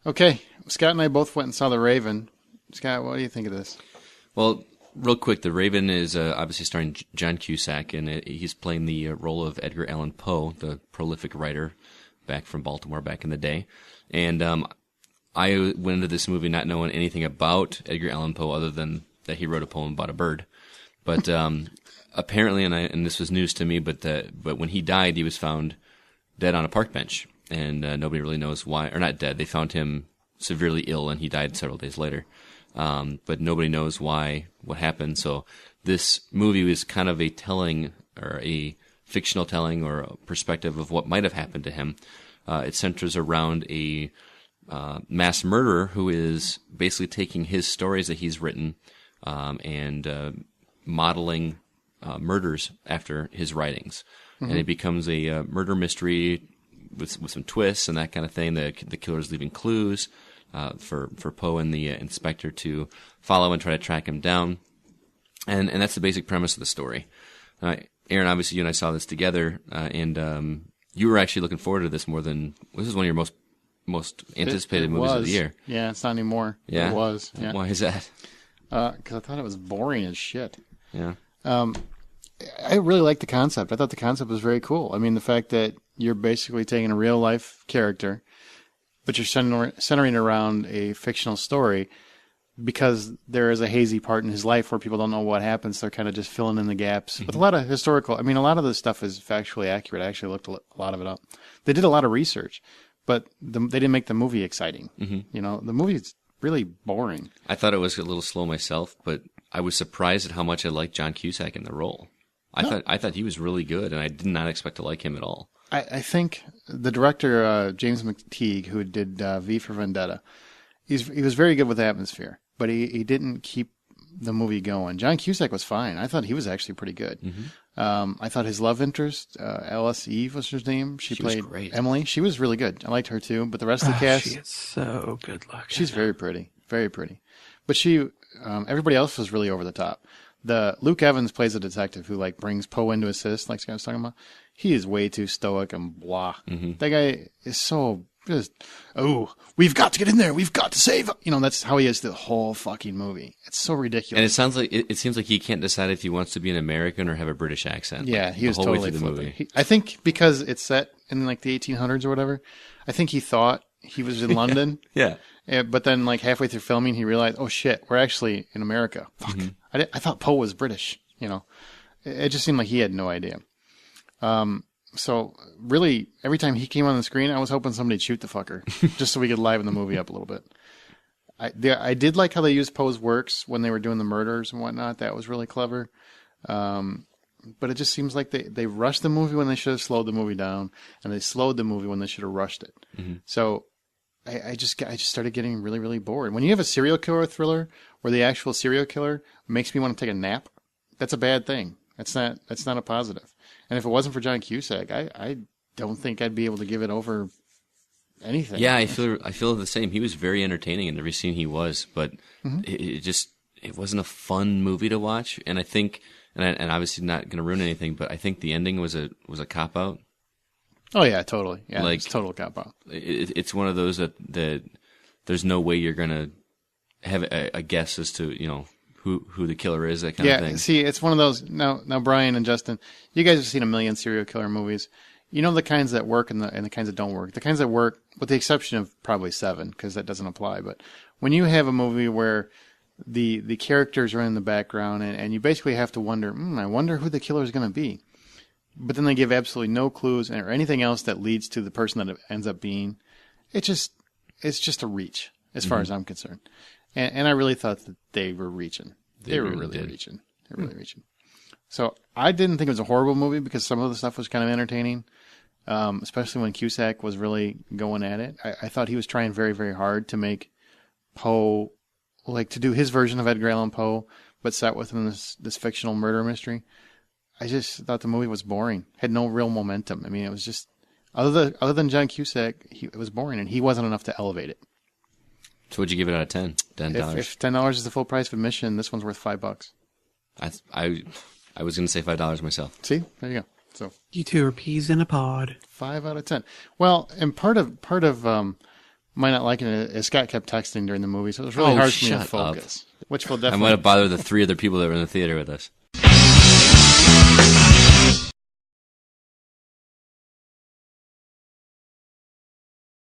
Okay, Scott and I both went and saw The Raven. Scott, what do you think of this? Well, real quick, The Raven is obviously starring John Cusack, and he's playing the role of Edgar Allan Poe, the prolific writer back from Baltimore back in the day. And I went into this movie not knowing anything about Edgar Allan Poe other than that he wrote a poem about a bird. But apparently, and this was news to me, but when he died, he was found dead on a park bench, and nobody really knows why. Or not dead. They found him severely ill, and he died several days later. But nobody knows why, what happened. So this movie was kind of a telling, or a fictional telling, or a perspective of what might have happened to him. It centers around a mass murderer who is basically taking his stories that he's written and modeling murders after his writings. Mm-hmm. And it becomes a murder mystery with some twists and that kind of thing. The killer's leaving clues for Poe and the inspector to follow and try to track him down. And that's the basic premise of the story. Aaron, obviously you and I saw this together, and you were actually looking forward to this more than... This is one of your most anticipated movies of the year. Yeah, it's not anymore. Yeah? It was. Yeah. Why is that? Because I thought it was boring as shit. Yeah. I really liked the concept. I thought the concept was very cool. I mean, the fact that you're basically taking a real-life character, but you're centering around a fictional story because there is a hazy part in his life where people don't know what happens. They're kind of just filling in the gaps. Mm-hmm. With a lot of historical... I mean, a lot of this stuff is factually accurate. I actually looked a lot of it up. They did a lot of research, but they didn't make the movie exciting. Mm-hmm. You know, the movie's really boring. I thought it was a little slow myself, but I was surprised at how much I liked John Cusack in the role. I thought he was really good, and I did not expect to like him at all. I think the director, James McTeague, who did V for Vendetta, he was very good with atmosphere, but he didn't keep the movie going. John Cusack was fine. I thought he was actually pretty good. Mm-hmm. I thought his love interest, Alice Eve was her name. She played Emily. She was really good. I liked her too, but the rest of the cast... She is so good looking. She's very pretty. Very pretty. But everybody else was really over the top. Luke Evans plays a detective who brings Poe in to assist, like Scott was talking about. He is way too stoic and blah. Mm-hmm. That guy is so just, we've got to get in there. We've got to save him. You know, that's how he is the whole fucking movie. It's so ridiculous. And it sounds like it seems like he can't decide if he wants to be an American or have a British accent. Yeah, he was totally the movie. I think because it's set in the 1800s or whatever, I think he thought he was in London. Yeah. But then, halfway through filming, he realized, oh shit, we're actually in America. Fuck. Mm-hmm. I thought Poe was British. You know, it just seemed like he had no idea. So really, every time he came on the screen, I was hoping somebody'd shoot the fucker, just so we could liven the movie up a little bit. I did like how they used Poe's works when they were doing the murders and whatnot. That was really clever. But it just seems like they rushed the movie when they should have slowed the movie down, and they slowed the movie when they should have rushed it. Mm-hmm. So I just started getting really, really bored. When you have a serial killer thriller where the actual serial killer makes me want to take a nap, that's a bad thing. That's not a positive. And if it wasn't for John Cusack, I don't think I'd be able to give it over anything. Yeah, I feel the same. He was very entertaining in every scene he was, but mm-hmm. it wasn't a fun movie to watch. And I think, and obviously not going to ruin anything, but I think the ending was a cop out. Oh yeah, totally. Yeah, it's total cop out. It's one of those that there's no way you're going to have a guess as to who the killer is, that kind of thing. Yeah, see, it's one of those. Now, Brian and Justin, you guys have seen a million serial killer movies. You know the kinds that work and the kinds that don't work. The kinds that work, with the exception of probably 7, because that doesn't apply. But when you have a movie where the characters are in the background and you basically have to wonder, I wonder who the killer is going to be. But then they give absolutely no clues or anything else that leads to the person that it ends up being. It's just a reach, as far as I'm concerned. And I really thought that they were reaching. They were really reaching. They're really reaching. So I didn't think it was a horrible movie because some of the stuff was kind of entertaining, especially when Cusack was really going at it. I thought he was trying very, very hard to make Poe, to do his version of Edgar Allan Poe, but set within this fictional murder mystery. I just thought the movie was boring. Had no real momentum. I mean, it was just, other than John Cusack, it was boring, and he wasn't enough to elevate it. So what'd you give it out of 10? $10? If $10 is the full price of admission, this one's worth $5. I was going to say $5 myself. See? There you go. So you two are peas in a pod. 5 out of 10. Well, and part of might not liking it is Scott kept texting during the movie, so it was really Oh, hard for me to shut up. focus. Which will I definitely might have bothered the 3 other people that were in the theater with us.